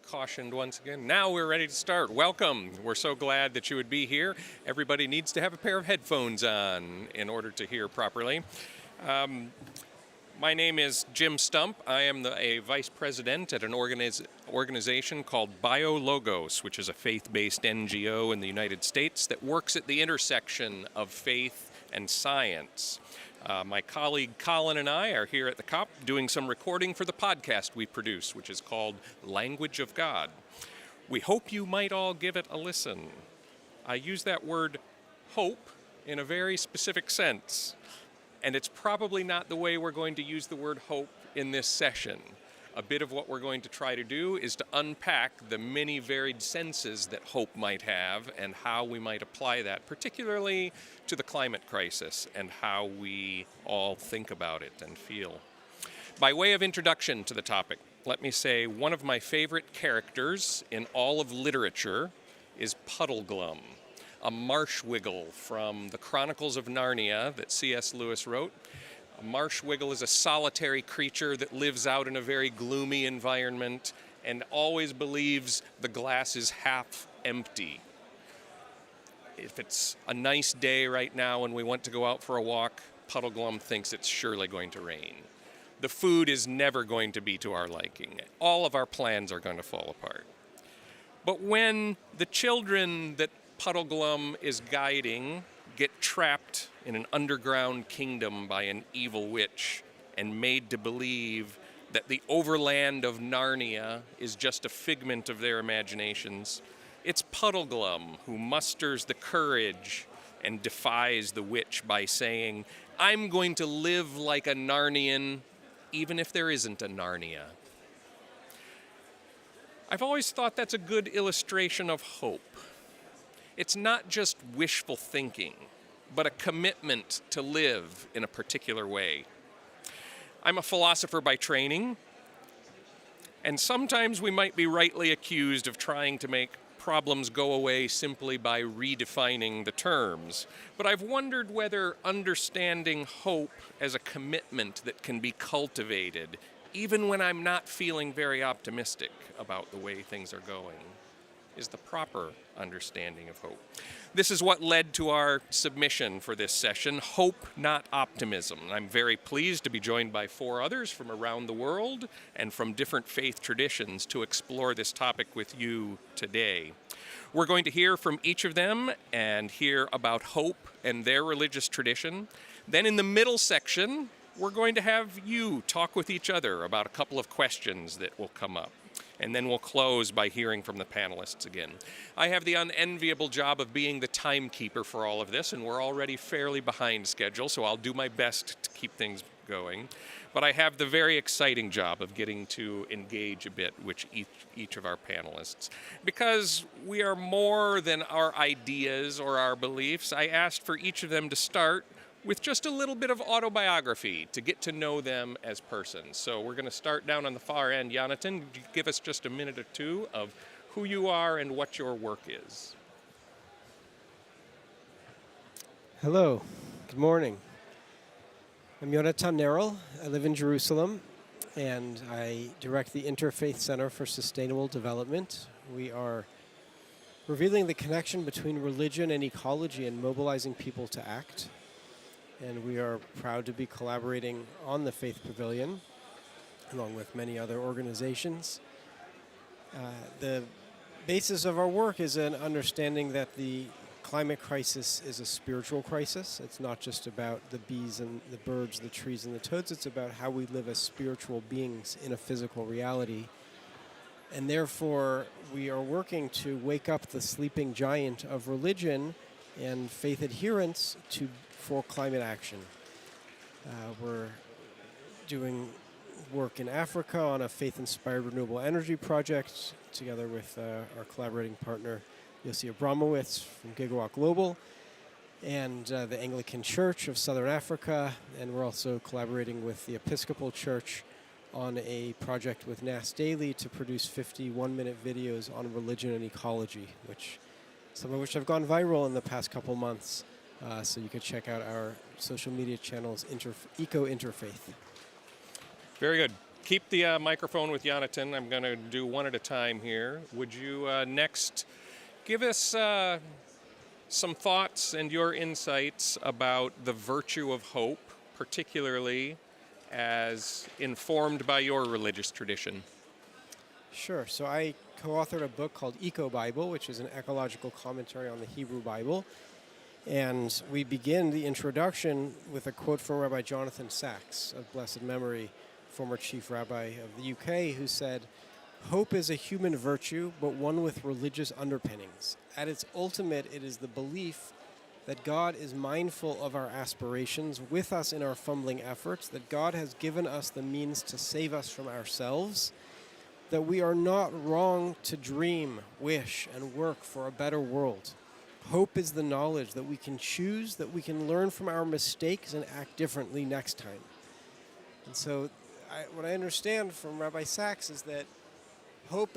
Cautioned once again. Now we're ready to start. Welcome. We're so glad that you would be here. Everybody needs to have a pair of headphones on in order to hear properly. My name is Jim Stump. I am a vice president at an organization called Biologos, which is a faith-based NGO in the United States that works at the intersection of faith and science. My colleague Colin and I are here at the COP doing some recording for the podcast we produce, which is called Language of God. We hope you might all give it a listen. I use that word hope in a very specific sense, and it's probably not the way we're going to use the word hope in this session. A bit of what we're going to try to do is to unpack the many varied senses that hope might have and how we might apply that, particularly to the climate crisis and how we all think about it and feel. By way of introduction to the topic, let me say one of my favorite characters in all of literature is Puddleglum, a marshwiggle from the Chronicles of Narnia that C.S. Lewis wrote. A marshwiggle is a solitary creature that lives out in a very gloomy environment and always believes the glass is half empty. If it's a nice day right now and we want to go out for a walk, Puddleglum thinks it's surely going to rain. The food is never going to be to our liking. All of our plans are going to fall apart. But when the children that Puddleglum is guiding get trapped in an underground kingdom by an evil witch and made to believe that the overland of Narnia is just a figment of their imaginations, it's Puddleglum who musters the courage and defies the witch by saying, "I'm going to live like a Narnian, even if there isn't a Narnia." I've always thought that's a good illustration of hope. It's not just wishful thinking, but a commitment to live in a particular way. I'm a philosopher by training, and sometimes we might be rightly accused of trying to make problems go away simply by redefining the terms. But I've wondered whether understanding hope as a commitment that can be cultivated, even when I'm not feeling very optimistic about the way things are going, is the proper understanding of hope. This is what led to our submission for this session, Hope, Not Optimism. I'm very pleased to be joined by 4 others from around the world and from different faith traditions to explore this topic with you today. We're going to hear from each of them and hear about hope and their religious tradition. Then in the middle section, we're going to have you talk with each other about a couple of questions that will come up. And then we'll close by hearing from the panelists again. I have the unenviable job of being the timekeeper for all of this, and we're already fairly behind schedule, so I'll do my best to keep things going. But I have the very exciting job of getting to engage a bit with each of our panelists. Because we are more than our ideas or our beliefs, I asked for each of them to start with just a little bit of autobiography to get to know them as persons. So we're going to start down on the far end. Jonathan, could you give us just a minute or two of who you are and what your work is? Hello, good morning. I'm Jonathan Nerel. I live in Jerusalem, and I direct the Interfaith Center for Sustainable Development. We are revealing the connection between religion and ecology and mobilizing people to act. And we are proud to be collaborating on the Faith Pavilion, along with many other organizations. The basis of our work is an understanding that the climate crisis is a spiritual crisis. It's not just about the bees and the birds, the trees and the toads. It's about how we live as spiritual beings in a physical reality. And therefore, we are working to wake up the sleeping giant of religion and faith adherence for climate action. We're doing work in Africa on a faith-inspired renewable energy project together with our collaborating partner Yossi Abramowitz from Gigawatt Global and the Anglican Church of Southern Africa, and we're also collaborating with the Episcopal Church on a project with NAS Daily to produce 51-minute videos on religion and ecology, some of which have gone viral in the past couple months. So you can check out our social media channels, Eco Interfaith. Very good. keep the microphone with Jonathan. I'm going to do one at a time here. Would you next give us some thoughts and your insights about the virtue of hope, particularly as informed by your religious tradition? Sure. So I co-authored a book called Eco Bible, which is an ecological commentary on the Hebrew Bible. And we begin the introduction with a quote from Rabbi Jonathan Sacks, of blessed memory, former chief rabbi of the UK, who said, "Hope is a human virtue, but one with religious underpinnings. At its ultimate, it is the belief that God is mindful of our aspirations, with us in our fumbling efforts, that God has given us the means to save us from ourselves, that we are not wrong to dream, wish, and work for a better world. Hope is the knowledge that we can choose, that we can learn from our mistakes and act differently next time." And so what I understand from Rabbi Sacks is that hope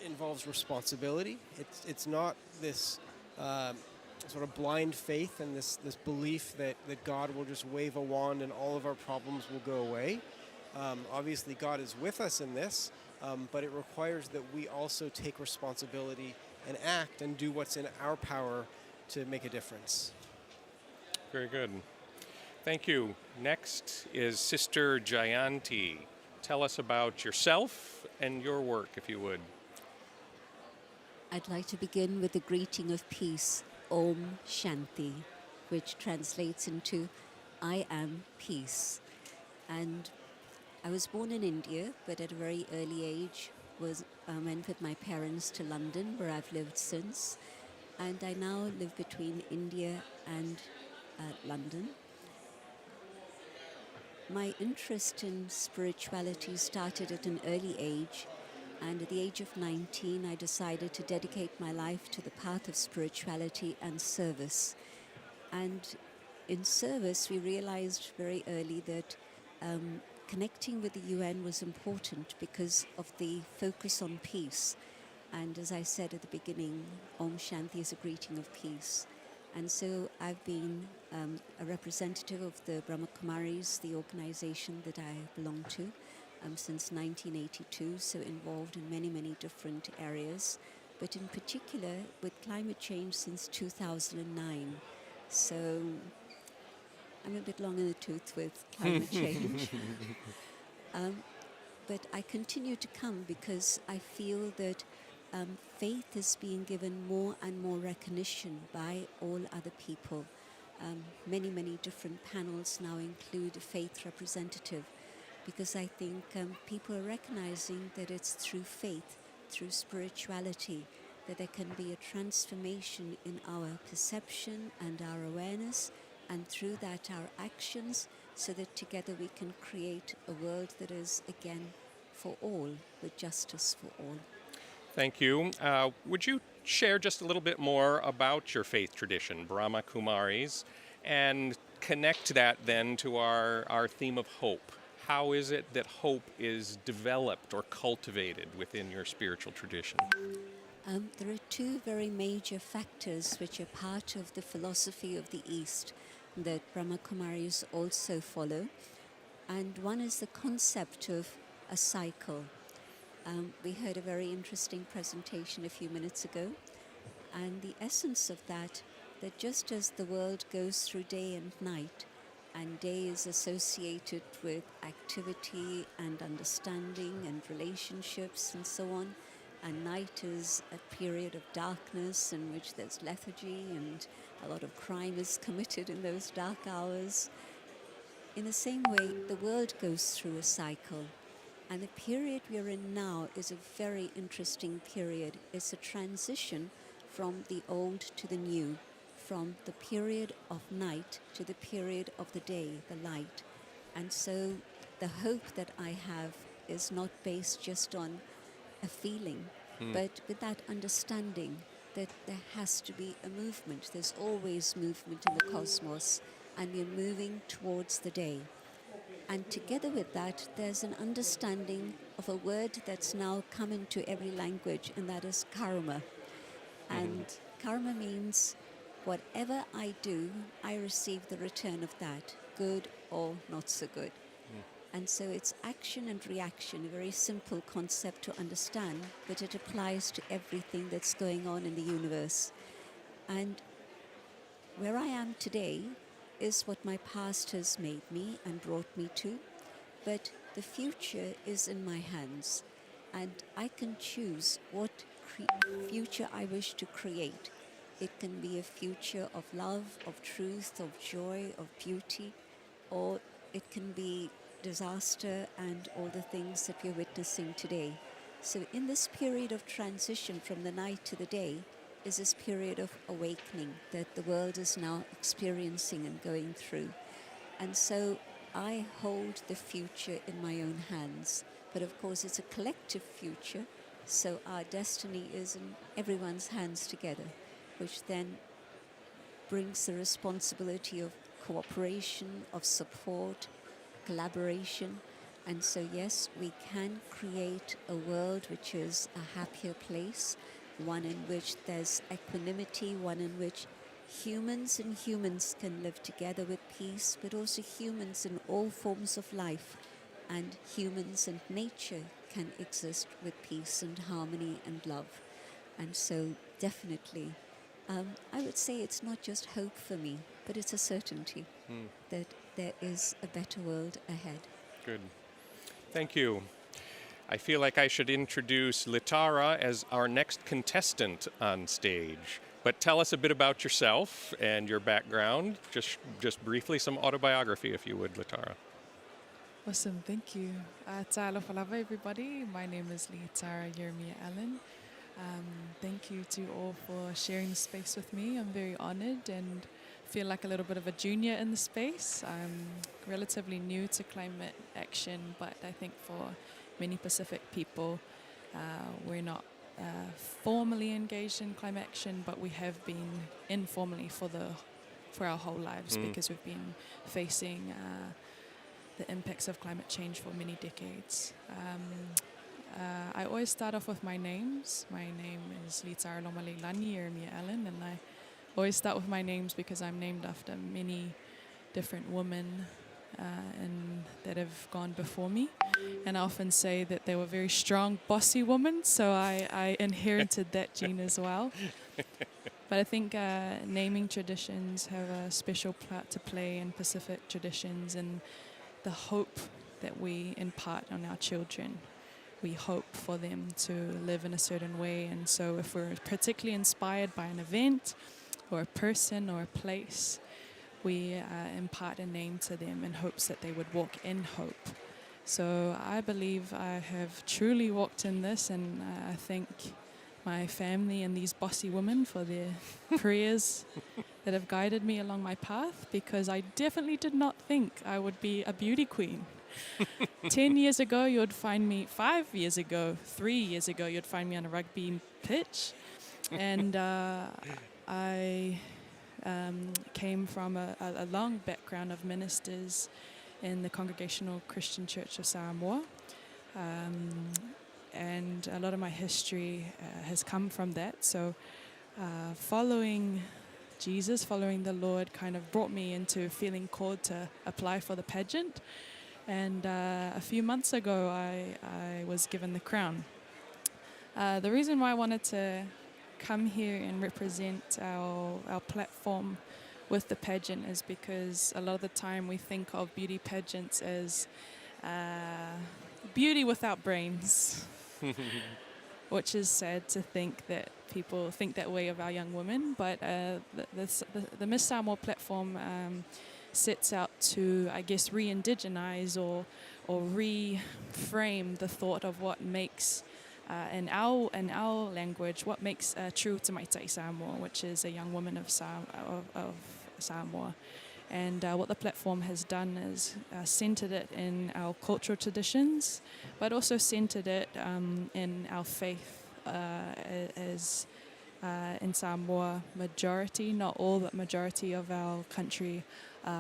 involves responsibility. It's not this sort of blind faith and this belief that God will just wave a wand and all of our problems will go away. Obviously, God is with us in this, but it requires that we also take responsibility and act and do what's in our power to make a difference. Very good. Thank you. Next is Sister Jayanti. Tell us about yourself and your work, if you would. I'd like to begin with the greeting of peace, Om Shanti, which translates into I am peace. And I was born in India, but at a very early age went with my parents to London, where I've lived since. And I now live between India and London. My interest in spirituality started at an early age, and at the age of 19, I decided to dedicate my life to the path of spirituality and service. And in service, we realized very early that connecting with the UN was important because of the focus on peace. And as I said at the beginning, Om Shanti is a greeting of peace. And so I've been a representative of the Brahma Kumaris, the organization that I belong to, since 1982, so involved in many, many different areas, but in particular with climate change since 2009. So I'm a bit long in the tooth with climate change. But I continue to come because I feel that faith is being given more and more recognition by all other people. Many, many different panels now include a faith representative, because I think people are recognizing that it's through faith, through spirituality, that there can be a transformation in our perception and our awareness, and through that our actions, so that together we can create a world that is, again, for all, with justice for all. Thank you. Would you share just a little bit more about your faith tradition, Brahma Kumaris, and connect that then to our theme of hope? How is it that hope is developed or cultivated within your spiritual tradition? There are two very major factors which are part of the philosophy of the East that Brahma Kumaris also follow. And one is the concept of a cycle. We heard a very interesting presentation a few minutes ago, and the essence of that just as the world goes through day and night, and day is associated with activity and understanding and relationships and so on, and night is a period of darkness in which there's lethargy and a lot of crime is committed in those dark hours. In the same way, the world goes through a cycle. And the period we're in now is a very interesting period. It's a transition from the old to the new, from the period of night to the period of the day, the light. And so the hope that I have is not based just on a feeling, but with that understanding that there has to be a movement. There's always movement in the cosmos, and we're moving towards the day. And together with that, there's an understanding of a word that's now come into every language, and that is karma. And karma means whatever I do, I receive the return of that, good or not so good. And so it's action and reaction, a very simple concept to understand, but it applies to everything that's going on in the universe. And where I am today is what my past has made me and brought me to, but the future is in my hands, and I can choose what future I wish to create. It can be a future of love, of truth, of joy, of beauty, or it can be disaster and all the things that we're witnessing today. So in this period of transition from the night to the day is this period of awakening that the world is now experiencing and going through. And so I hold the future in my own hands. But of course it's a collective future, so our destiny is in everyone's hands together, which then brings the responsibility of cooperation, of support, collaboration. And so yes, we can create a world which is a happier place, one in which there's equanimity, one in which humans and humans can live together with peace, but also humans in all forms of life, and humans and nature can exist with peace and harmony and love. And so definitely, I would say it's not just hope for me, but it's a certainty that there is a better world ahead. Good. Thank you. I feel like I should introduce Litara as our next contestant on stage. But tell us a bit about yourself and your background. Just briefly, some autobiography, if you would, Litara. Awesome, thank you. Ta'ala falava, everybody. My name is Litara Yermia Allen. Thank you to all for sharing the space with me. I'm very honored and feel like a little bit of a junior in the space. I'm relatively new to climate action, but I think for many Pacific people, we're not formally engaged in climate action, but we have been informally for our whole lives because we've been facing the impacts of climate change for many decades. I always start off with my names. My name is Litara Lomalelani Yermia Allen, and I always start with my names because I'm named after many different women that have gone before me. And I often say that they were very strong, bossy women, so I inherited that gene as well. But I think naming traditions have a special part to play in Pacific traditions, and the hope that we impart on our children. We hope for them to live in a certain way, and so if we're particularly inspired by an event or a person or a place, we impart a name to them in hopes that they would walk in hope. So I believe I have truly walked in this, and I thank my family and these bossy women for their prayers that have guided me along my path, because I definitely did not think I would be a beauty queen. 10 years ago, you would find me, 5 years ago, 3 years ago, you'd find me on a rugby pitch. And I came from a long background of ministers in the Congregational Christian Church of Samoa. And a lot of my history has come from that. So following Jesus, following the Lord, kind of brought me into feeling called to apply for the pageant. And a few months ago, I was given the crown. The reason why I wanted to come here and represent our platform with the pageant is because a lot of the time we think of beauty pageants as beauty without brains, which is sad to think that people think that way of our young women. But the Miss Samoa platform sets out to, I guess, re-indigenize or reframe the thought of what makes, in our language, what makes a true Tamaitai Samoa, which is a young woman of Samoa. And what the platform has done is centered it in our cultural traditions, but also centered it in our faith as in Samoa, majority, not all, but majority of our country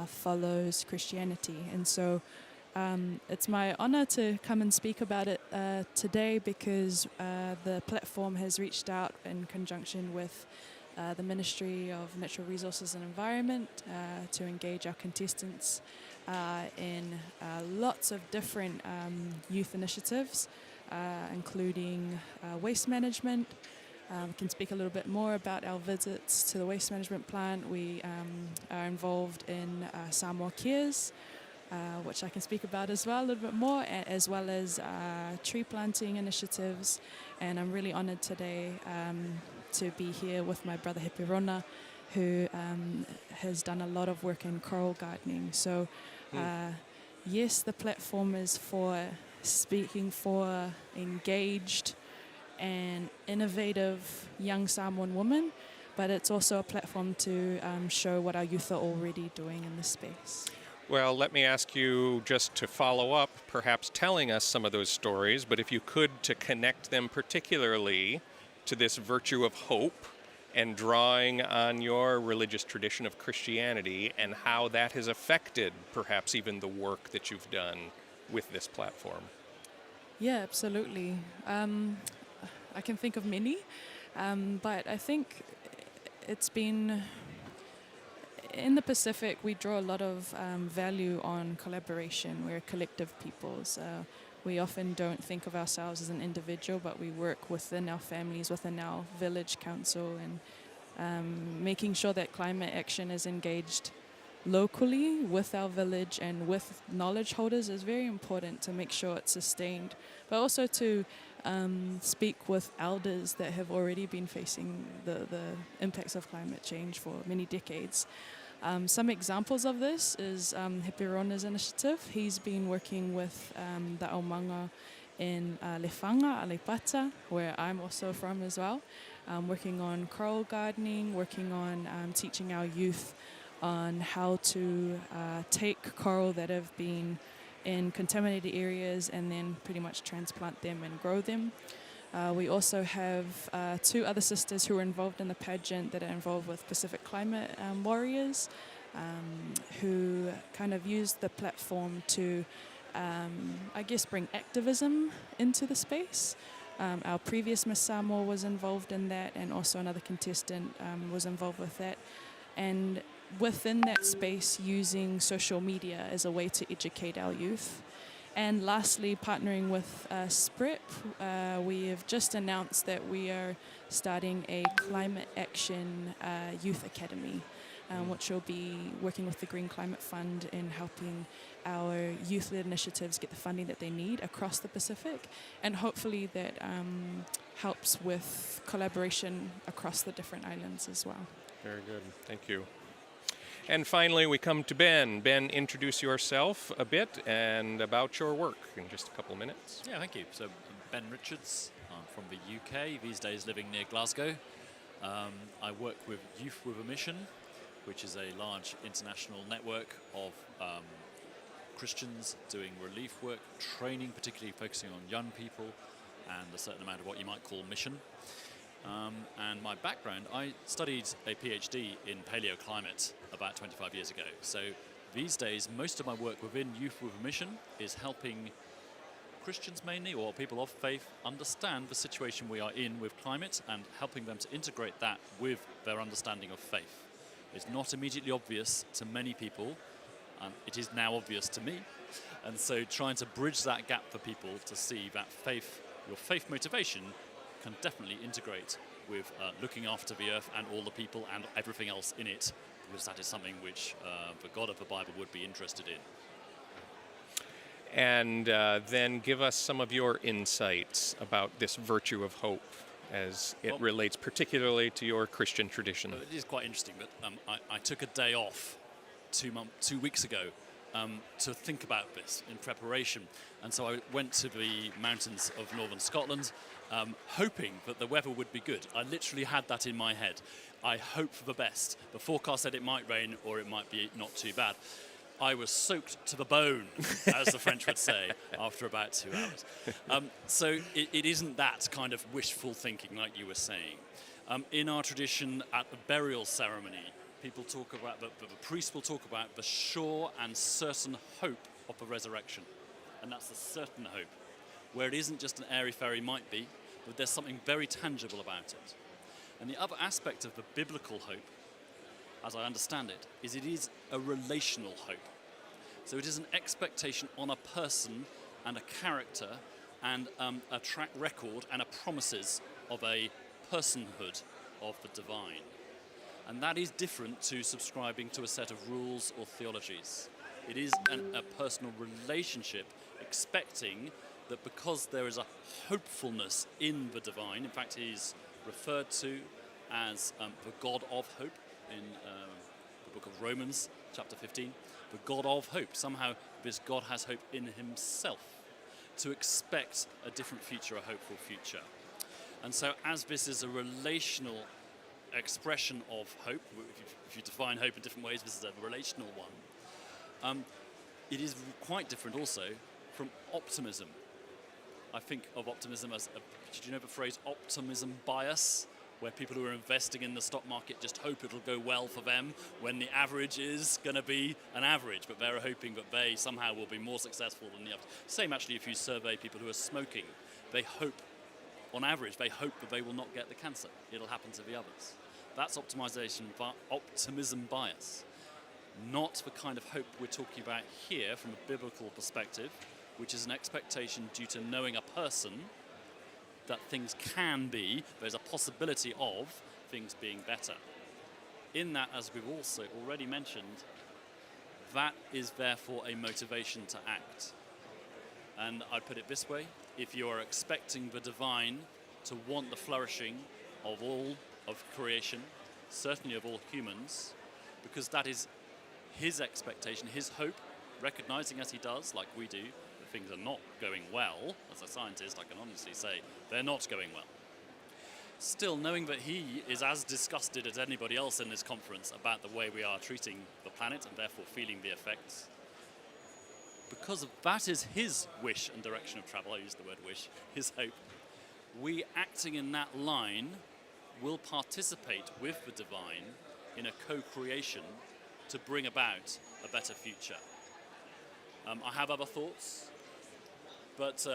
follows Christianity. And so it's my honor to come and speak about it today, because the platform has reached out in conjunction with the Ministry of Natural Resources and Environment to engage our contestants in lots of different youth initiatives, including waste management. We can speak a little bit more about our visits to the waste management plant. We are involved in Samoa Cares, which I can speak about as well a little bit more, as well as tree planting initiatives. And I'm really honored today to be here with my brother Hepirona, who has done a lot of work in coral gardening. So yes, the platform is for speaking for engaged and innovative young Samoan women, but it's also a platform to show what our youth are already doing in this space. Well, let me ask you just to follow up, perhaps telling us some of those stories, but if you could, to connect them particularly to this virtue of hope and drawing on your religious tradition of Christianity and how that has affected perhaps even the work that you've done with this platform. Yeah, absolutely. I can think of many, but I think it's been, in the Pacific, we draw a lot of value on collaboration. We're collective peoples. We often don't think of ourselves as an individual, but we work within our families, within our village council, and making sure that climate action is engaged locally with our village and with knowledge holders is very important to make sure it's sustained, but also to speak with elders that have already been facing the impacts of climate change for many decades. Some examples of this is Hepirona's initiative. He's been working with the Aumanga in Lefanga, Alepata, where I'm also from as well, working on coral gardening, working on teaching our youth on how to take coral that have been in contaminated areas and then pretty much transplant them and grow them. We also have two other sisters who are involved in the pageant that are involved with Pacific Climate Warriors, who kind of use the platform to, I guess, bring activism into the space. Our previous Miss Samoa was involved in that, and also another contestant was involved with that. And within that space, using social media as a way to educate our youth. And lastly, partnering with SPRIP, we have just announced that we are starting a climate action youth academy, which will be working with the Green Climate Fund in helping our youth-led initiatives get the funding that they need across the Pacific, and hopefully that helps with collaboration across the different islands as well. Very good. Thank you. And finally, we come to Ben. Ben, introduce yourself a bit and about your work in just a couple of minutes. Yeah, thank you. So, I'm Ben Richards. I'm from the UK, these days living near Glasgow. I work with Youth with a Mission, which is a large international network of Christians doing relief work, training, particularly focusing on young people, and a certain amount of what you might call mission. And my background, I studied a PhD in paleoclimate about 25 years ago. So these days, most of my work within Youth with a Mission is helping Christians mainly, or people of faith, understand the situation we are in with climate and helping them to integrate that with their understanding of faith. It's not immediately obvious to many people, and it is now obvious to me. And so trying to bridge that gap for people to see that faith, your faith motivation, can definitely integrate with looking after the earth and all the people and everything else in it, because that is something which the God of the Bible would be interested in. And then give us some of your insights about this virtue of hope as it relates particularly to your Christian tradition. It is quite interesting that I took a day off 2 weeks ago to think about this in preparation. And so I went to the mountains of northern Scotland, hoping that the weather would be good. I literally had that in my head. I hope for the best. The forecast said it might rain or it might be not too bad. I was soaked to the bone, as the French would say, after about 2 hours. So it isn't that kind of wishful thinking like you were saying. In our tradition, at the burial ceremony, people talk about, the priest will talk about the sure and certain hope of the resurrection. And that's the certain hope, where it isn't just an airy-fairy might be, but there's something very tangible about it. And the other aspect of the biblical hope, as I understand it is a relational hope. So it is an expectation on a person and a character and a track record and a promises of a personhood of the divine. And that is different to subscribing to a set of rules or theologies. It is a personal relationship, expecting that because there is a hopefulness in the divine, in fact he's referred to as the God of hope in the book of Romans, chapter 15, the God of hope. Somehow this God has hope in himself, to expect a different future, a hopeful future. And so as this is a relational expression of hope, if you define hope in different ways, this is a relational one, it is quite different also from optimism. I think of optimism as, did you know the phrase optimism bias? Where people who are investing in the stock market just hope it'll go well for them when the average is going to be an average, but they're hoping that they somehow will be more successful than the others. Same actually if you survey people who are smoking. They hope, on average, they hope that they will not get the cancer. It'll happen to the others. That's optimism bias. Not the kind of hope we're talking about here from a biblical perspective, which is an expectation due to knowing a person that things can be, there's a possibility of things being better. In that, as we've also already mentioned, that is therefore a motivation to act. And I'd put it this way, if you are expecting the divine to want the flourishing of all of creation, certainly of all humans, because that is his expectation, his hope, recognizing as he does, like we do, things are not going well. As a scientist, I can honestly say they're not going well. Still, knowing that he is as disgusted as anybody else in this conference about the way we are treating the planet and therefore feeling the effects, because that is his wish and direction of travel, I use the word wish, his hope, we acting in that line will participate with the divine in a co-creation to bring about a better future. I have other thoughts, but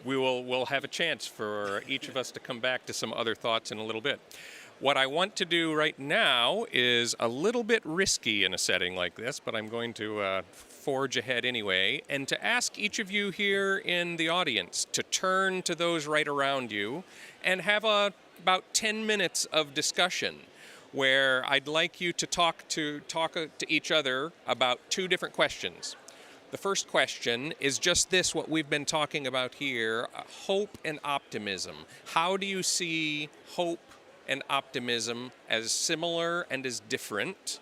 we'll have a chance for each of us to come back to some other thoughts in a little bit. What I want to do right now is a little bit risky in a setting like this, but I'm going to forge ahead anyway, and to ask each of you here in the audience to turn to those right around you and have about 10 minutes of discussion where I'd like you to talk to each other about two different questions. The first question is just this, what we've been talking about here, hope and optimism. How do you see hope and optimism as similar and as different?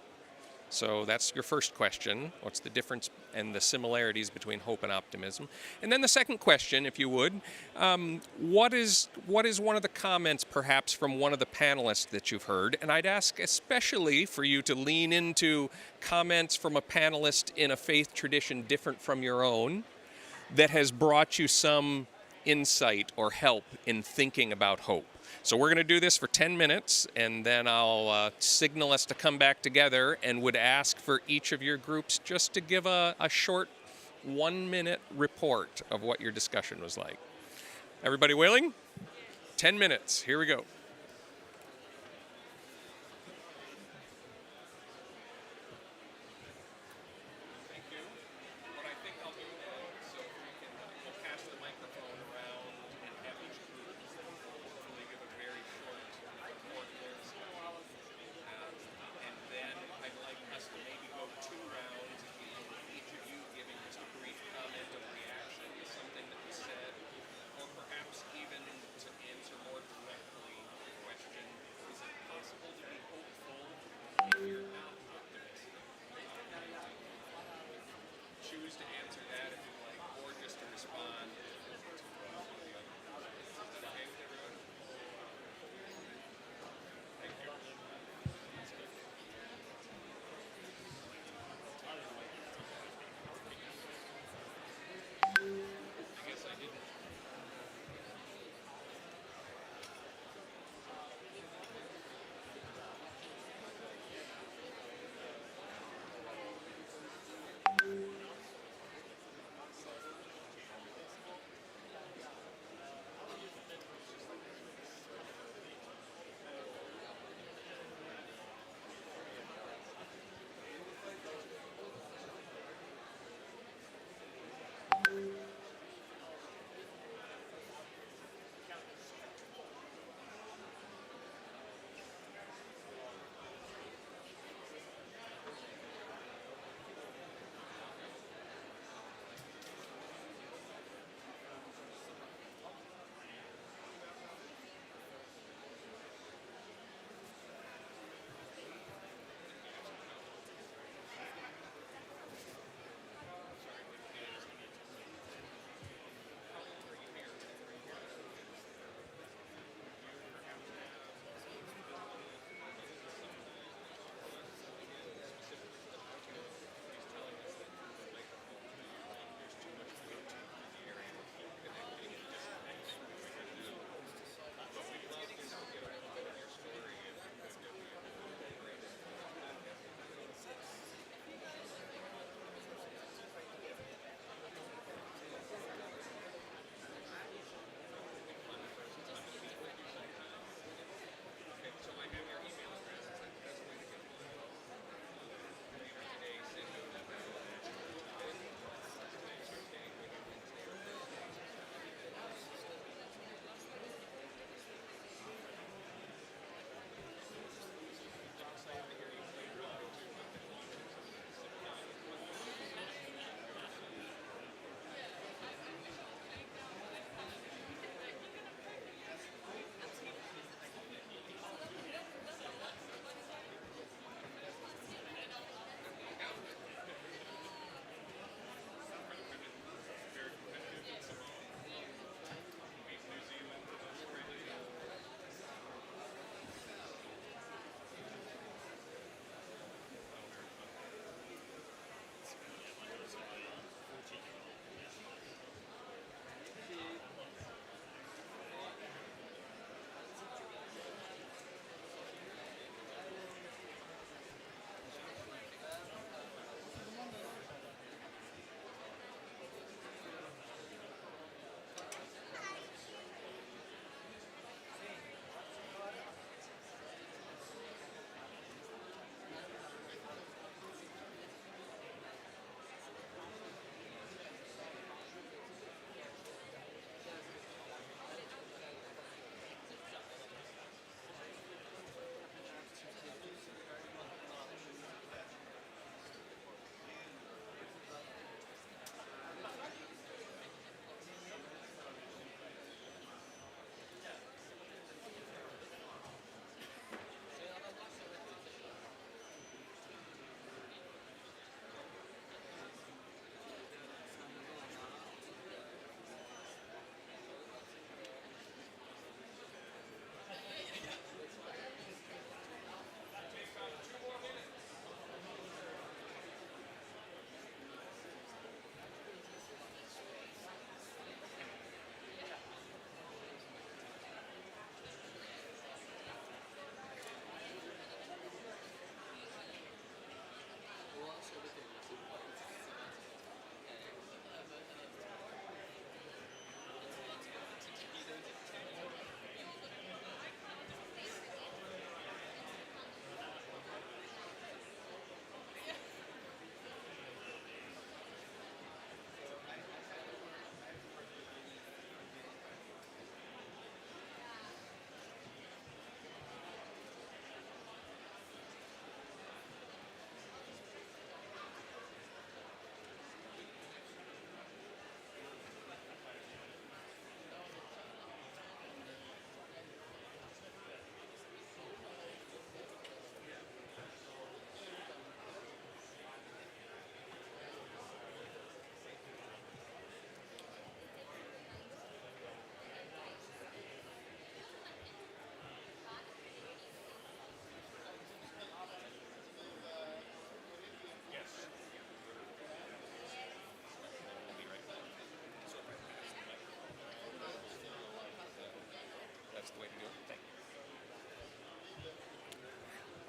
So that's your first question. What's the difference and the similarities between hope and optimism? And then the second question, if you would, what is one of the comments perhaps from one of the panelists that you've heard? And I'd ask especially for you to lean into comments from a panelist in a faith tradition different from your own that has brought you some insight or help in thinking about hope. So we're going to do this for 10 minutes, and then I'll signal us to come back together and would ask for each of your groups just to give a short 1-minute report of what your discussion was like. Everybody willing? 10 minutes. Here we go.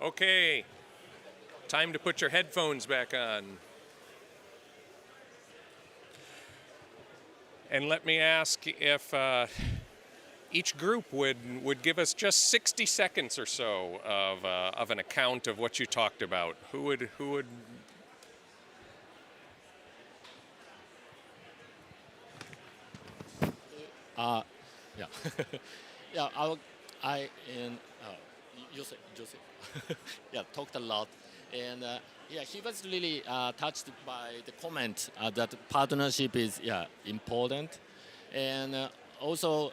Okay, time to put your headphones back on. And let me ask if each group would give us just 60 seconds or so of an account of what you talked about. Who would? Yeah, yeah. I and Joseph, yeah, talked a lot, and yeah, he was really touched by the comment that partnership is important, and also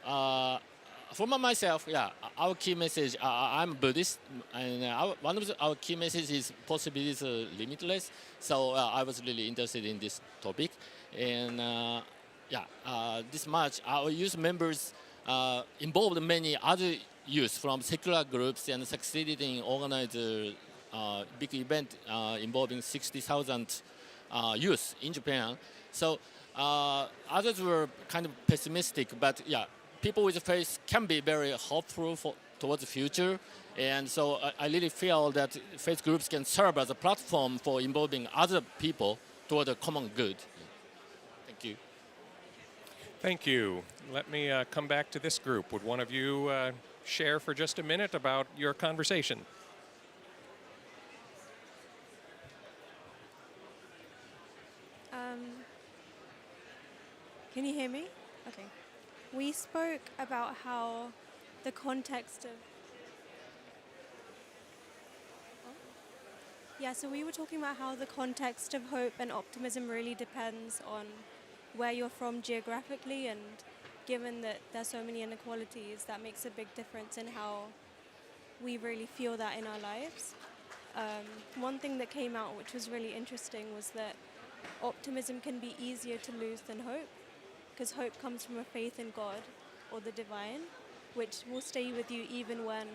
for myself, yeah, our key message. I'm Buddhist, and one of our key messages is possibilities are limitless. So I was really interested in this topic, and this March our youth members involved many other youth from secular groups and succeeded in organizing a big event involving 60,000 youth in Japan. So others were kind of pessimistic, but yeah, people with faith can be very hopeful towards the future. And so I really feel that faith groups can serve as a platform for involving other people toward a common good. Thank you. Thank you. Let me come back to this group. Would one of you share for just a minute about your conversation? Can you hear me? Okay. We spoke about how the context of... Yeah, so we were talking about how the context of hope and optimism really depends on where you're from geographically, and given that there's so many inequalities, that makes a big difference in how we really feel that in our lives. One thing that came out which was really interesting was that optimism can be easier to lose than hope, because hope comes from a faith in God or the divine, which will stay with you even when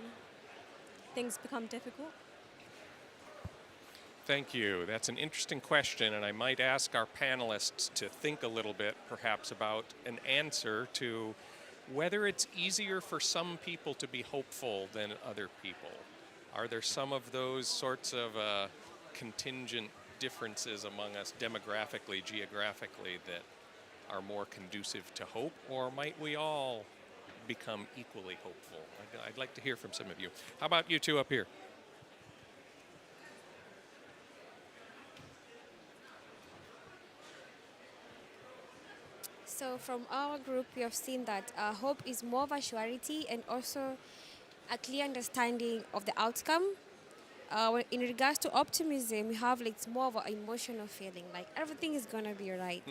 things become difficult. Thank you. That's an interesting question, and I might ask our panelists to think a little bit, perhaps, about an answer to whether it's easier for some people to be hopeful than other people. Are there some of those sorts of contingent differences among us demographically, geographically, that are more conducive to hope, or might we all become equally hopeful? I'd like to hear from some of you. How about you two up here? So from our group, we have seen that hope is more of a surety and also a clear understanding of the outcome. In regards to optimism, we have it's more of an emotional feeling, like everything is gonna be right.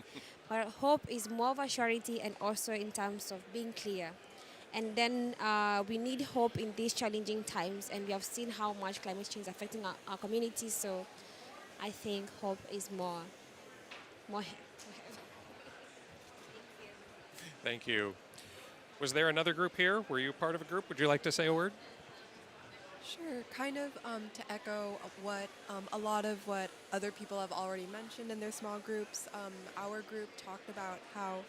But hope is more of a surety and also in terms of being clear. And then we need hope in these challenging times, and we have seen how much climate change is affecting our community. So I think hope is more. Thank you. Was there another group here? Were you part of a group? Would you like to say a word? Sure, kind of to echo what a lot of what other people have already mentioned in their small groups. Our group talked about how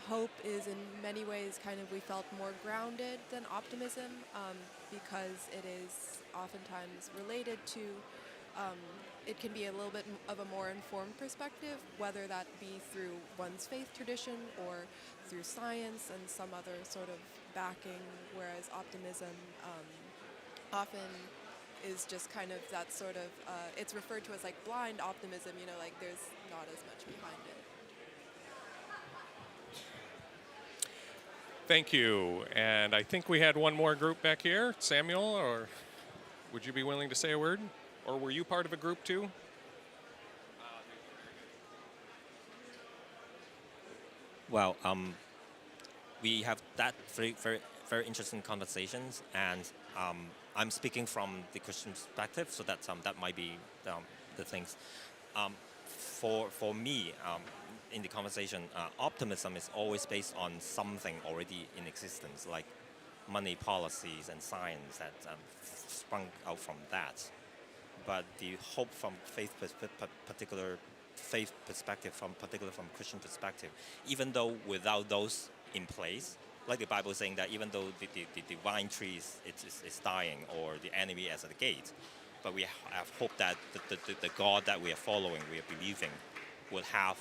hope is in many ways kind of, we felt more grounded than optimism because it is oftentimes related to, it can be a little bit of a more informed perspective, whether that be through one's faith tradition or through science and some other sort of backing, whereas optimism often is just kind of that sort of, it's referred to as like blind optimism, you know, like there's not as much behind it. Thank you. And I think we had one more group back here. Samuel, or would you be willing to say a word? Or were you part of a group too? Well, we have that very interesting conversations, and I'm speaking from the Christian perspective, so that might be the things. For me, in the conversation, optimism is always based on something already in existence, like money policies and science that sprung out from that. But the hope from particular faith perspective, from Christian perspective, even though without those in place, like the Bible is saying that even though the vine tree is dying or the enemy is at the gate, but we have hope that the God that we are following, we are believing, will have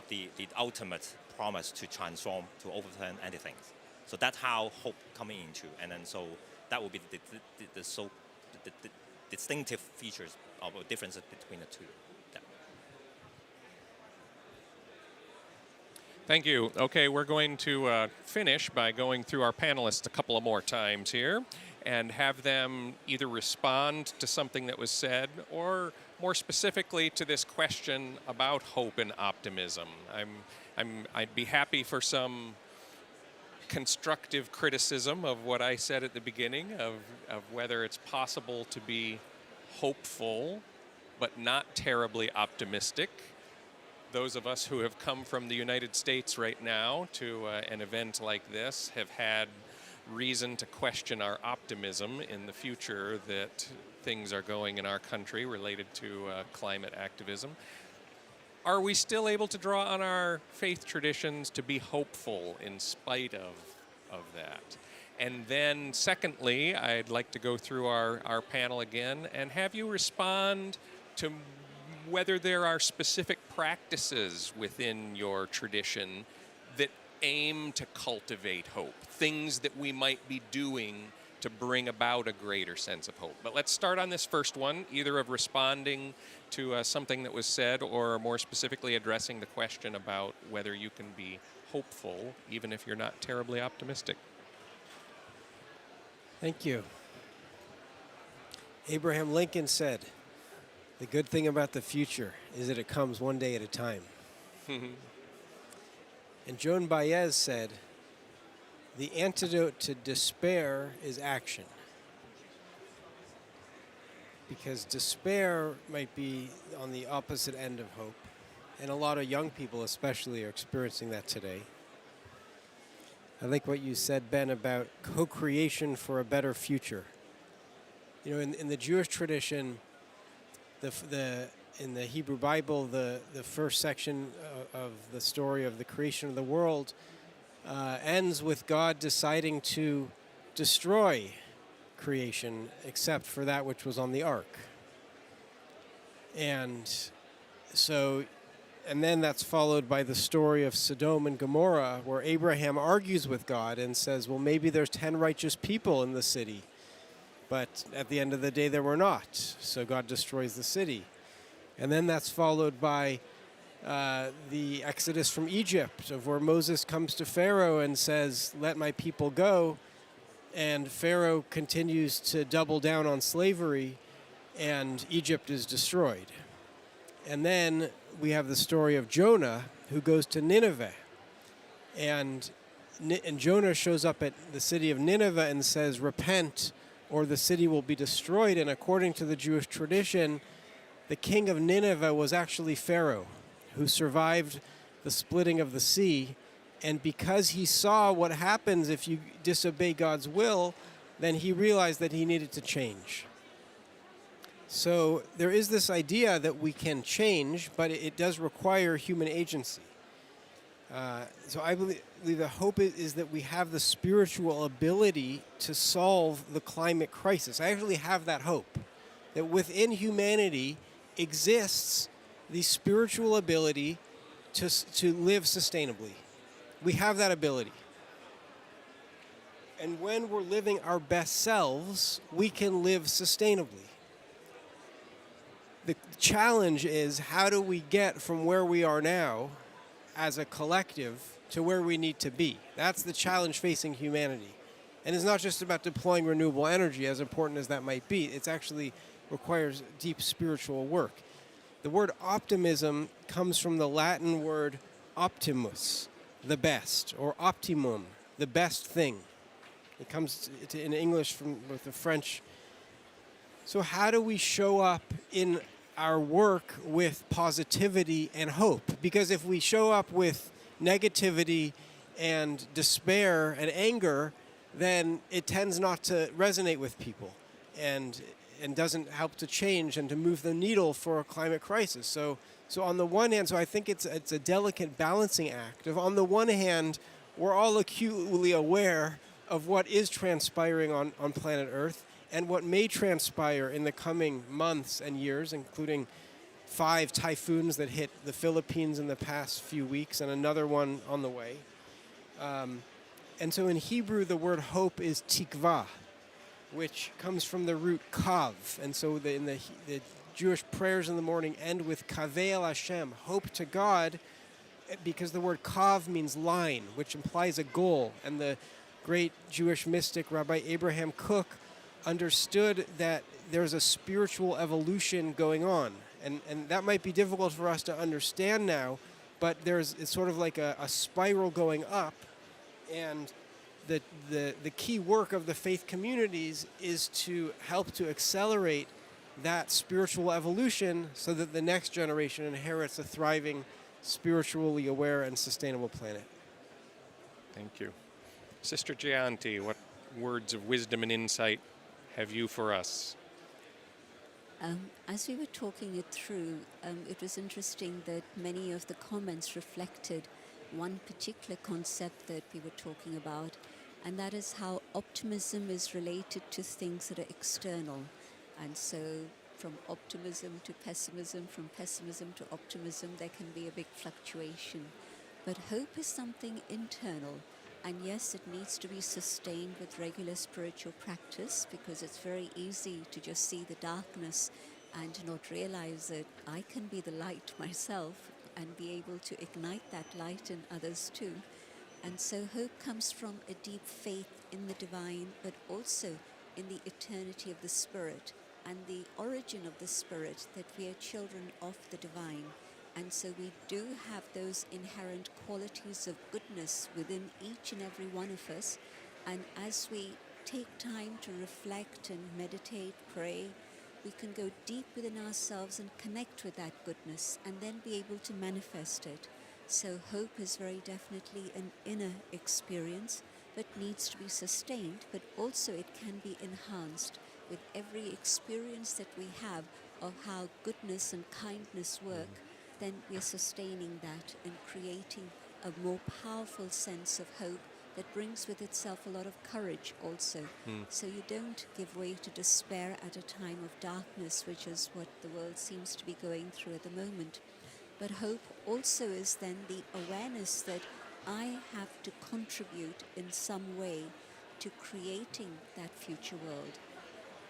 the ultimate promise to transform, to overturn anything. So that's how hope coming into, and then so that will be the distinctive features of a difference between the two. Yeah. Thank you. Okay, we're going to finish by going through our panelists a couple of more times here and have them either respond to something that was said or more specifically to this question about hope and optimism. I'd be happy for some constructive criticism of what I said at the beginning of whether it's possible to be hopeful but not terribly optimistic. Those of us who have come from the United States right now to an event like this have had reason to question our optimism in the future that things are going in our country related to climate activism. Are we still able to draw on our faith traditions to be hopeful in spite of that? And then secondly, I'd like to go through our panel again and have you respond to whether there are specific practices within your tradition that aim to cultivate hope, things that we might be doing to bring about a greater sense of hope. But let's start on this first one, either of responding to something that was said or more specifically addressing the question about whether you can be hopeful even if you're not terribly optimistic. Thank you. Abraham Lincoln said, "The good thing about the future is that it comes one day at a time." And Joan Baez said, "The antidote to despair is action." Because despair might be on the opposite end of hope. And a lot of young people especially are experiencing that today. I like what you said, Ben, about co-creation for a better future. You know, in the Jewish tradition, in the Hebrew Bible, the first section of the story of the creation of the world ends with God deciding to destroy creation except for that which was on the ark. And then that's followed by the story of Sodom and Gomorrah, where Abraham argues with God and says, well, maybe there's 10 righteous people in the city. But at the end of the day, there were not. So God destroys the city. And then that's followed by the Exodus from Egypt, of where Moses comes to Pharaoh and says, let my people go. And Pharaoh continues to double down on slavery, and Egypt is destroyed. And then we have the story of Jonah, who goes to Nineveh. And Jonah shows up at the city of Nineveh and says, repent, or the city will be destroyed. And according to the Jewish tradition, the king of Nineveh was actually Pharaoh, who survived the splitting of the sea. And because he saw what happens if you disobey God's will, then he realized that he needed to change. So there is this idea that we can change, but it does require human agency. So I believe the hope is that we have the spiritual ability to solve the climate crisis. I actually have that hope, that within humanity exists the spiritual ability to live sustainably. We have that ability. And when we're living our best selves, we can live sustainably. The challenge is, how do we get from where we are now as a collective to where we need to be? That's the challenge facing humanity. And it's not just about deploying renewable energy, as important as that might be. It actually requires deep spiritual work. The word optimism comes from the Latin word optimus, the best, or optimum, the best thing. It comes in English with the French. So how do we show up in our work with positivity and hope? Because if we show up with negativity and despair and anger, then it tends not to resonate with people and doesn't help to change and to move the needle for a climate crisis. So on the one hand, I think it's a delicate balancing act of, on the one hand, we're all acutely aware of what is transpiring on planet Earth and what may transpire in the coming months and years, including 5 typhoons that hit the Philippines in the past few weeks and another one on the way. And so in Hebrew, the word hope is tikva, which comes from the root kav. And so the Jewish prayers in the morning end with kaveh el Hashem, hope to God, because the word kav means line, which implies a goal. And the great Jewish mystic Rabbi Abraham Kook understood that there's a spiritual evolution going on. And that might be difficult for us to understand now, but it's sort of like a spiral going up. And the key work of the faith communities is to help to accelerate that spiritual evolution so that the next generation inherits a thriving, spiritually aware, and sustainable planet. Thank you. Sister Gianti, what words of wisdom and insight have you for us? As we were talking it through, it was interesting that many of the comments reflected one particular concept that we were talking about, and that is how optimism is related to things that are external. And so from optimism to pessimism, from pessimism to optimism, there can be a big fluctuation. But hope is something internal. And yes, it needs to be sustained with regular spiritual practice, because it's very easy to just see the darkness and not realize that I can be the light myself and be able to ignite that light in others too. And so hope comes from a deep faith in the divine, but also in the eternity of the Spirit and the origin of the Spirit, that we are children of the divine. And so we do have those inherent qualities of goodness within each and every one of us. And as we take time to reflect and meditate, pray, we can go deep within ourselves and connect with that goodness and then be able to manifest it. So hope is very definitely an inner experience that needs to be sustained, but also it can be enhanced with every experience that we have of how goodness and kindness work. Then we're sustaining that and creating a more powerful sense of hope that brings with itself a lot of courage also. So you don't give way to despair at a time of darkness, which is what the world seems to be going through at the moment. But hope also is then the awareness that I have to contribute in some way to creating that future world.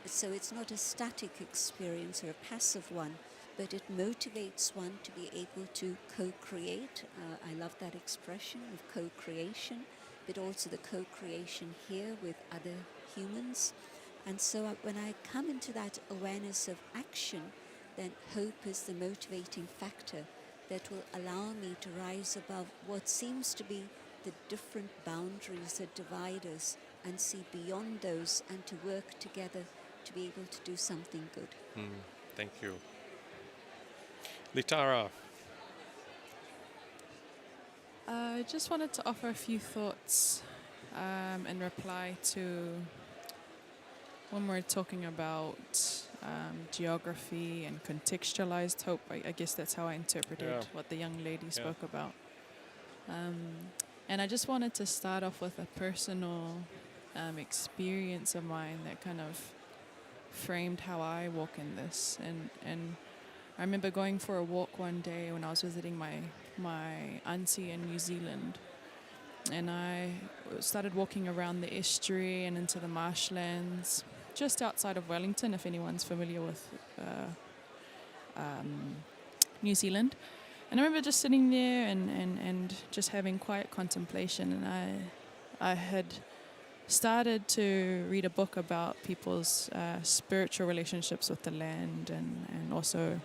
So it's not a static experience or a passive one, but it motivates one to be able to co-create. I love that expression of co-creation, but also the co-creation here with other humans. And so when I come into that awareness of action, then hope is the motivating factor that will allow me to rise above what seems to be the different boundaries that divide us and see beyond those and to work together to be able to do something good. Thank you. Litara. I just wanted to offer a few thoughts in reply to when we're talking about geography and contextualized hope. I guess that's how I interpreted what the young lady spoke about. And I just wanted to start off with a personal experience of mine that kind of framed how I walk in this. And I remember going for a walk one day when I was visiting my auntie in New Zealand, and I started walking around the estuary and into the marshlands just outside of Wellington, if anyone's familiar with New Zealand. And I remember just sitting there and just having quiet contemplation, and I had started to read a book about people's spiritual relationships with the land, and also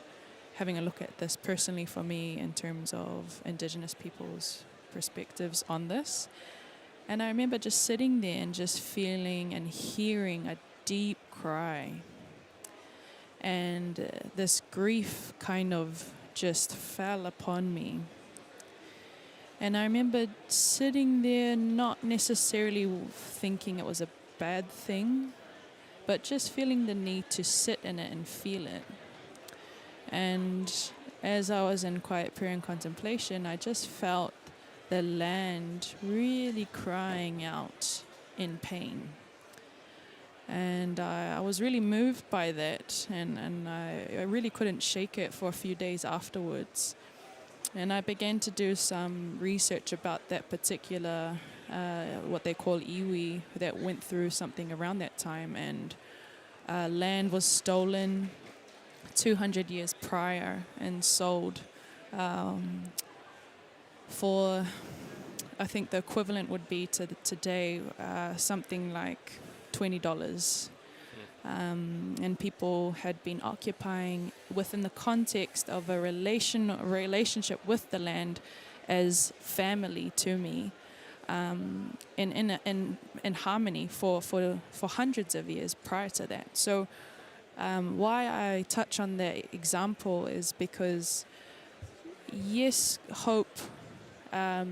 having a look at this personally for me in terms of Indigenous people's perspectives on this. And I remember just sitting there and just feeling and hearing a deep cry. And this grief kind of just fell upon me. And I remember sitting there not necessarily thinking it was a bad thing, but just feeling the need to sit in it and feel it. And as I was in quiet prayer and contemplation, I just felt the land really crying out in pain. And I was really moved by that, and I really couldn't shake it for a few days afterwards. And I began to do some research about that particular, what they call iwi, that went through something around that time. And land was stolen 200 years prior and sold for, I think the equivalent would be to today, something like $20. And people had been occupying within the context of a relationship with the land as family to me, in harmony for hundreds of years prior to that. So why I touch on that example is because, yes, hope. I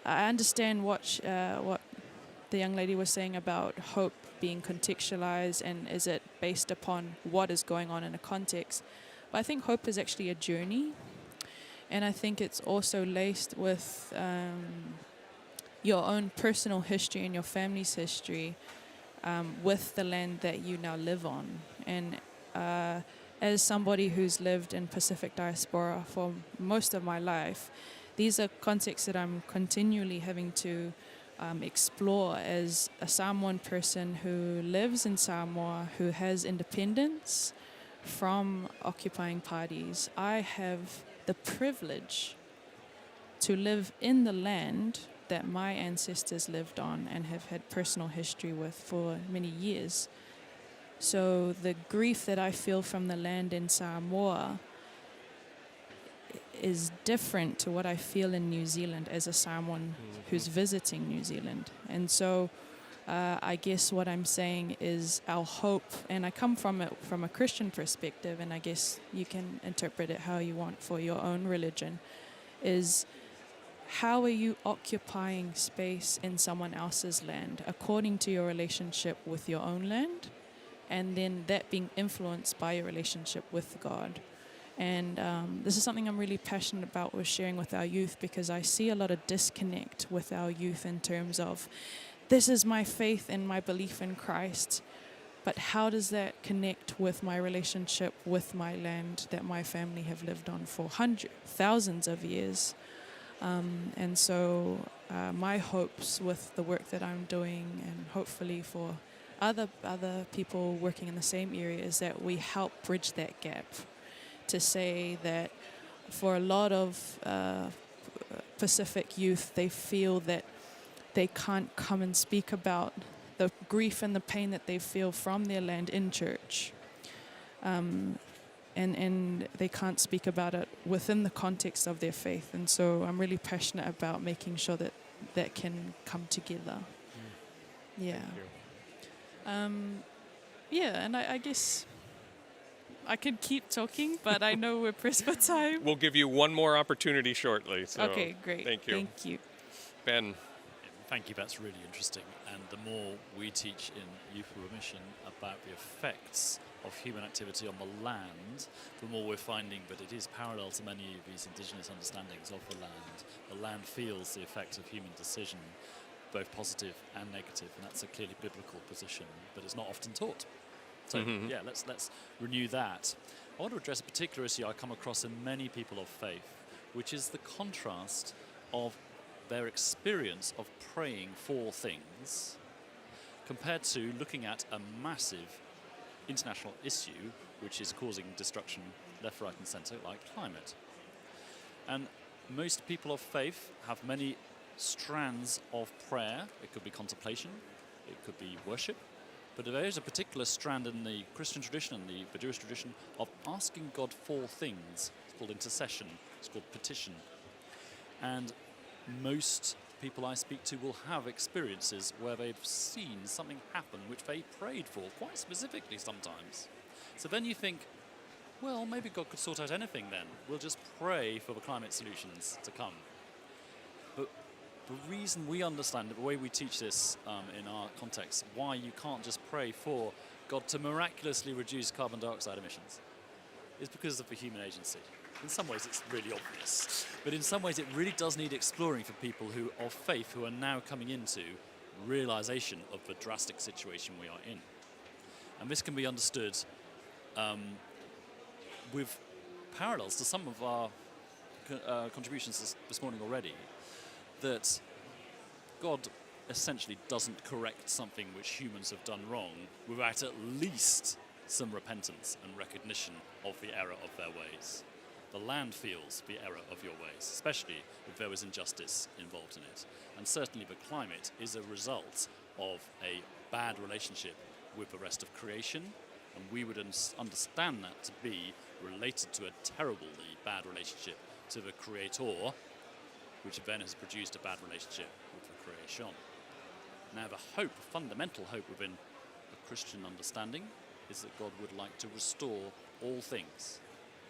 understand what the young lady was saying about hope being contextualized, and is it based upon what is going on in a context. But I think hope is actually a journey, and I think it's also laced with your own personal history and your family's history with the land that you now live on. And as somebody who's lived in Pacific diaspora for most of my life, these are contexts that I'm continually having to explore as a Samoan person who lives in Samoa, who has independence from occupying parties. I have the privilege to live in the land that my ancestors lived on and have had personal history with for many years. So the grief that I feel from the land in Samoa is different to what I feel in New Zealand as a Samoan who's visiting New Zealand. And so I guess what I'm saying is our hope, and I come from it from a Christian perspective, and I guess you can interpret it how you want for your own religion, is how are you occupying space in someone else's land according to your relationship with your own land, and then that being influenced by your relationship with God. And this is something I'm really passionate about with sharing with our youth, because I see a lot of disconnect with our youth in terms of, this is my faith and my belief in Christ, but how does that connect with my relationship with my land that my family have lived on for thousands of years? And so my hopes with the work that I'm doing, and hopefully for other people working in the same area, is that we help bridge that gap. To say that for a lot of Pacific youth, they feel that they can't come and speak about the grief and the pain that they feel from their land in church. And they can't speak about it within the context of their faith. And so I'm really passionate about making sure that that can come together. Yeah. Yeah, and I guess I could keep talking, but I know we're pressed for time. We'll give you one more opportunity shortly. So okay, great. Thank you. Thank you. Ben. Thank you, that's really interesting. And the more we teach in Youth for Remission about the effects of human activity on the land, the more we're finding that it is parallel to many of these indigenous understandings of the land. The land feels the effects of human decision, both positive and negative, and that's a clearly biblical position, but it's not often taught. So yeah, let's renew that. I want to address a particular issue I come across in many people of faith, which is the contrast of their experience of praying for things compared to looking at a massive international issue which is causing destruction left, right and centre, like climate. And most people of faith have many strands of prayer. It could be contemplation, it could be worship, but there is a particular strand in the Christian tradition and the Jewish tradition of asking God for things. It's called intercession, it's called petition. And most people I speak to will have experiences where they've seen something happen which they prayed for, quite specifically sometimes. So then you think, well, maybe God could sort out anything then. We'll just pray for the climate solutions to come. But the reason we understand it, the way we teach this in our context, why you can't just pray for God to miraculously reduce carbon dioxide emissions, is because of the human agency. In some ways it's really obvious, but in some ways it really does need exploring for people who of faith who are now coming into realization of the drastic situation we are in. And this can be understood with parallels to some of our contributions this morning already, that God essentially doesn't correct something which humans have done wrong without at least some repentance and recognition of the error of their ways. The land feels the error of your ways, especially if there was injustice involved in it. And certainly the climate is a result of a bad relationship with the rest of creation, and we would understand that to be related to a terribly bad relationship to the Creator, which then has produced a bad relationship with the creation. Now the hope, fundamental hope within a Christian understanding is that God would like to restore all things.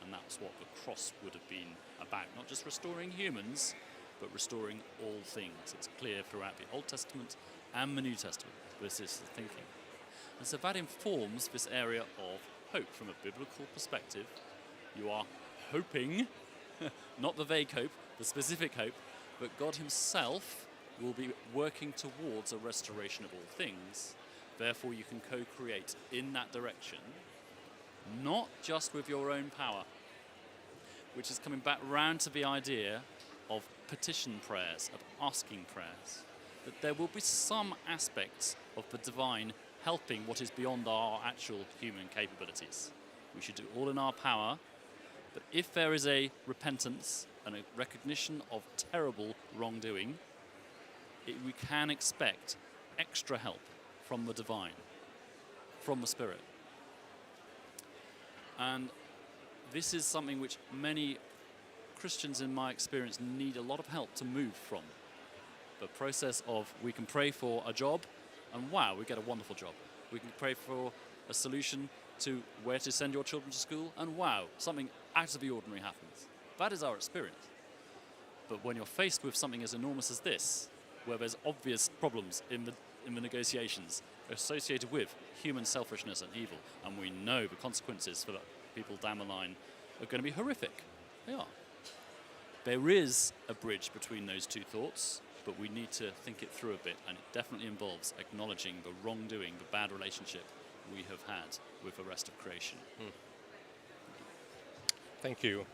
And that's what the cross would have been about. Not just restoring humans, but restoring all things. It's clear throughout the Old Testament and the New Testament. This is the thinking. And so that informs this area of hope from a biblical perspective. You are hoping, not the vague hope, the specific hope, but God himself will be working towards a restoration of all things. Therefore, you can co-create in that direction, not just with your own power, which is coming back round to the idea of petition prayers, of asking prayers, that there will be some aspects of the divine helping what is beyond our actual human capabilities. We should do all in our power, but if there is a repentance and a recognition of terrible wrongdoing, we can expect extra help from the divine, from the Spirit. And this is something which many Christians, in my experience, need a lot of help to move from. The process of we can pray for a job, and wow, we get a wonderful job. We can pray for a solution to where to send your children to school, and wow, something out of the ordinary happens. That is our experience. But when you're faced with something as enormous as this, where there's obvious problems in the negotiations associated with human selfishness and evil, and we know the consequences for people down the line are going to be horrific. They are. There is a bridge between those two thoughts, but we need to think it through a bit, and it definitely involves acknowledging the wrongdoing, the bad relationship we have had with the rest of creation. Thank you.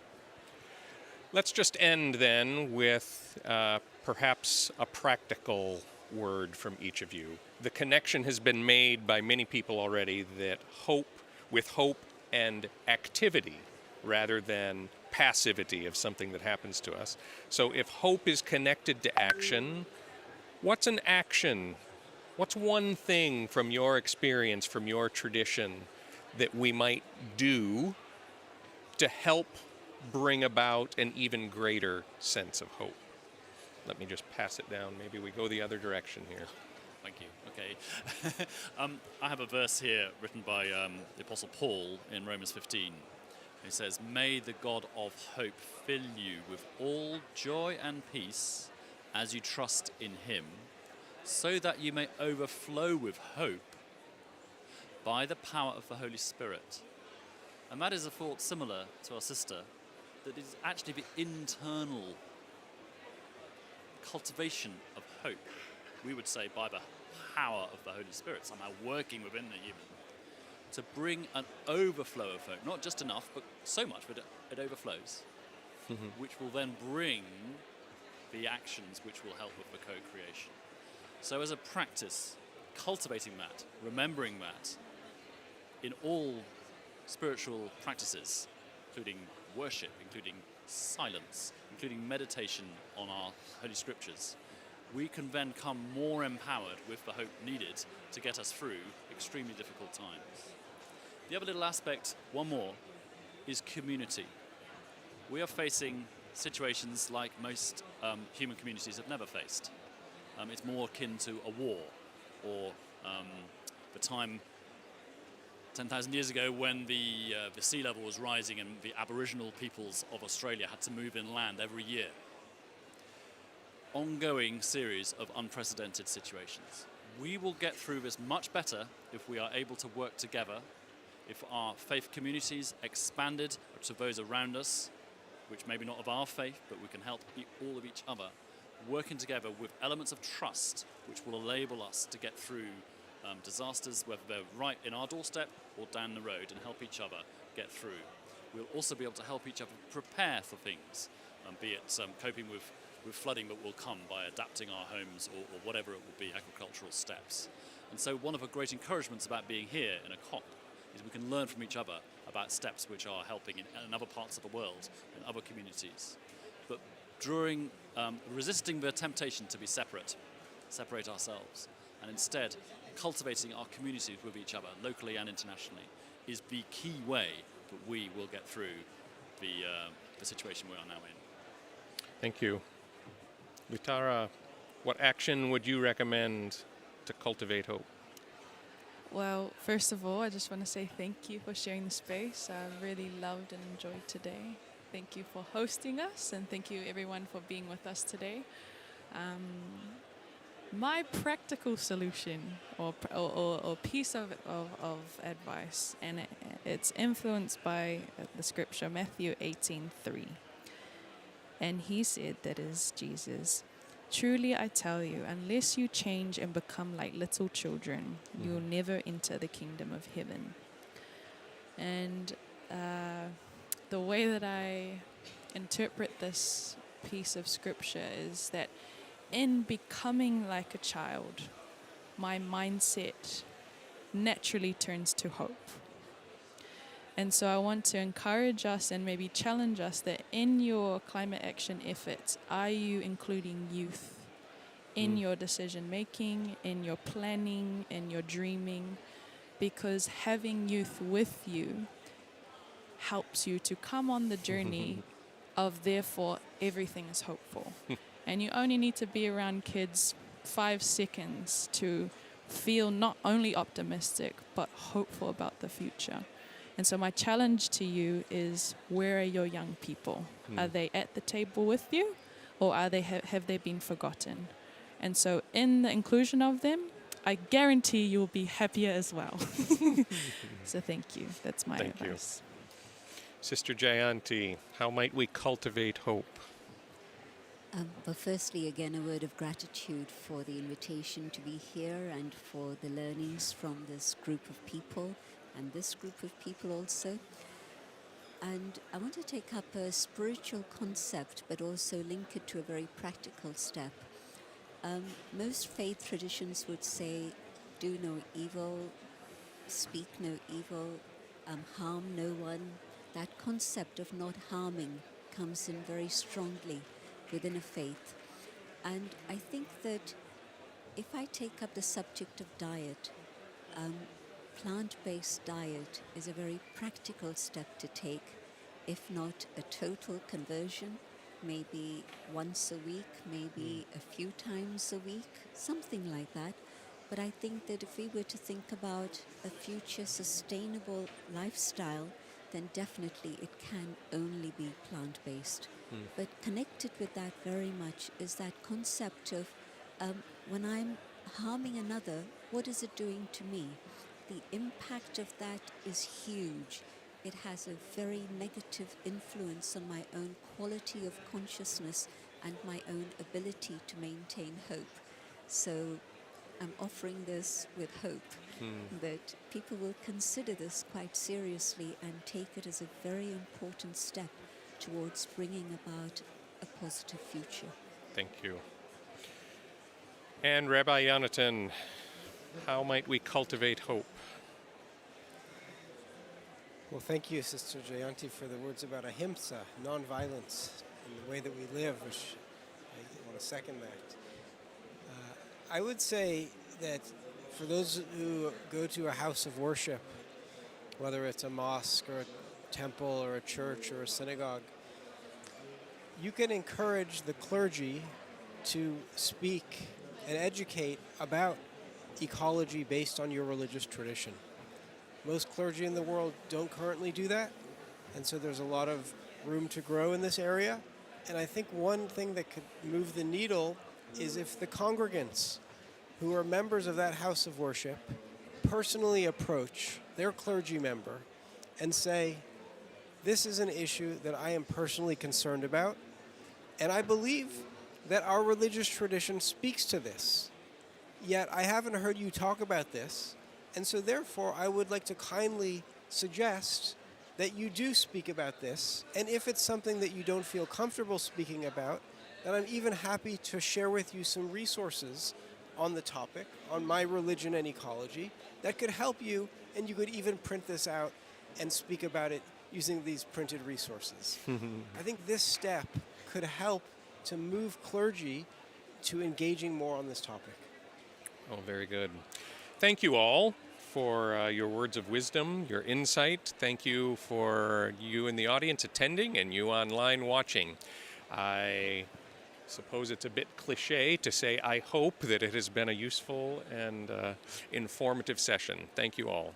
Let's just end then with perhaps a practical word from each of you. The connection has been made by many people already that hope and activity rather than passivity of something that happens to us. So if hope is connected to action, what's an action? What's one thing from your experience, from your tradition, that we might do to help bring about an even greater sense of hope? Let me just pass it down. Maybe we go the other direction here. Thank you. Okay. I have a verse here written by the Apostle Paul in Romans 15. He says, "May the God of hope fill you with all joy and peace as you trust in him, so that you may overflow with hope by the power of the Holy Spirit." And that is a thought similar to our sister, that is actually the internal cultivation of hope. We would say by the power of the Holy Spirit, somehow working within the human, to bring an overflow of hope. Not just enough, but so much that it overflows, which will then bring the actions which will help with the co-creation. So as a practice, cultivating that, remembering that in all spiritual practices, including worship, including silence, including meditation on our Holy Scriptures, we can then come more empowered with the hope needed to get us through extremely difficult times. The other little aspect, one more, is community. We are facing situations like most human communities have never faced. It's more akin to a war, or the time 10,000 years ago when the sea level was rising and the Aboriginal peoples of Australia had to move inland every year. Ongoing series of unprecedented situations. We will get through this much better if we are able to work together, if our faith communities expanded to those around us, which maybe not of our faith, but we can help all of each other, working together with elements of trust, which will enable us to get through disasters, whether they're right in our doorstep or down the road, and help each other get through. We'll also be able to help each other prepare for things, be it coping with flooding that will come by adapting our homes or whatever it will be, agricultural steps. And so one of the great encouragements about being here in a COP is we can learn from each other about steps which are helping in other parts of the world, in other communities. But during resisting the temptation to be separate ourselves, and instead cultivating our communities with each other, locally and internationally, is the key way that we will get through the situation we are now in. Thank you. Vitara, what action would you recommend to cultivate hope? Well, first of all, I just want to say thank you for sharing the space. I really loved and enjoyed today. Thank you for hosting us, and thank you everyone for being with us today. My practical solution or piece of advice, and it's influenced by the scripture, Matthew 18:3. And he said, that is Jesus, "Truly I tell you, unless you change and become like little children, you'll never enter the kingdom of heaven." And the way that I interpret this piece of scripture is that in becoming like a child, my mindset naturally turns to hope. And so I want to encourage us and maybe challenge us that in your climate action efforts, are you including youth in your decision making, in your planning, in your dreaming? Because having youth with you helps you to come on the journey of therefore everything is hopeful. And you only need to be around kids 5 seconds to feel not only optimistic, but hopeful about the future. And so my challenge to you is, where are your young people? Are they at the table with you, or are they have they been forgotten? And so in the inclusion of them, I guarantee you'll be happier as well. So thank you. That's my advice. Sister Jayanti, how might we cultivate hope? Well, firstly, again, a word of gratitude for the invitation to be here and for the learnings from this group of people and this group of people also. And I want to take up a spiritual concept, but also link it to a very practical step. Most faith traditions would say, do no evil, speak no evil, harm no one. That concept of not harming comes in very strongly within a faith. And I think that if I take up the subject of diet, plant-based diet is a very practical step to take, if not a total conversion, maybe once a week, maybe a few times a week, something like that. But I think that if we were to think about a future sustainable lifestyle, then definitely it can only be plant-based. But connected with that very much is that concept of when I'm harming another, what is it doing to me? The impact of that is huge. It has a very negative influence on my own quality of consciousness and my own ability to maintain hope. So I'm offering this with hope that people will consider this quite seriously and take it as a very important step towards bringing about a positive future. Thank you. And Rabbi Yonatan, how might we cultivate hope? Well, thank you, Sister Jayanti, for the words about ahimsa, nonviolence, and the way that we live, which I want to second that. I would say that for those who go to a house of worship, whether it's a mosque or a temple or a church or a synagogue, you can encourage the clergy to speak and educate about ecology based on your religious tradition. Most clergy in the world don't currently do that, and so there's a lot of room to grow in this area. And I think one thing that could move the needle is if the congregants who are members of that house of worship personally approach their clergy member and say, This is an issue that I am personally concerned about, and I believe that our religious tradition speaks to this. Yet I haven't heard you talk about this, and so therefore I would like to kindly suggest that you do speak about this, and if it's something that you don't feel comfortable speaking about, then I'm even happy to share with you some resources on the topic, on my religion and ecology, that could help you, and you could even print this out and speak about it using these printed resources. I think this step could help to move clergy to engaging more on this topic. Oh, very good. Thank you all for your words of wisdom, your insight. Thank you for you in the audience attending and you online watching. I suppose it's a bit cliche to say I hope that it has been a useful and informative session. Thank you all.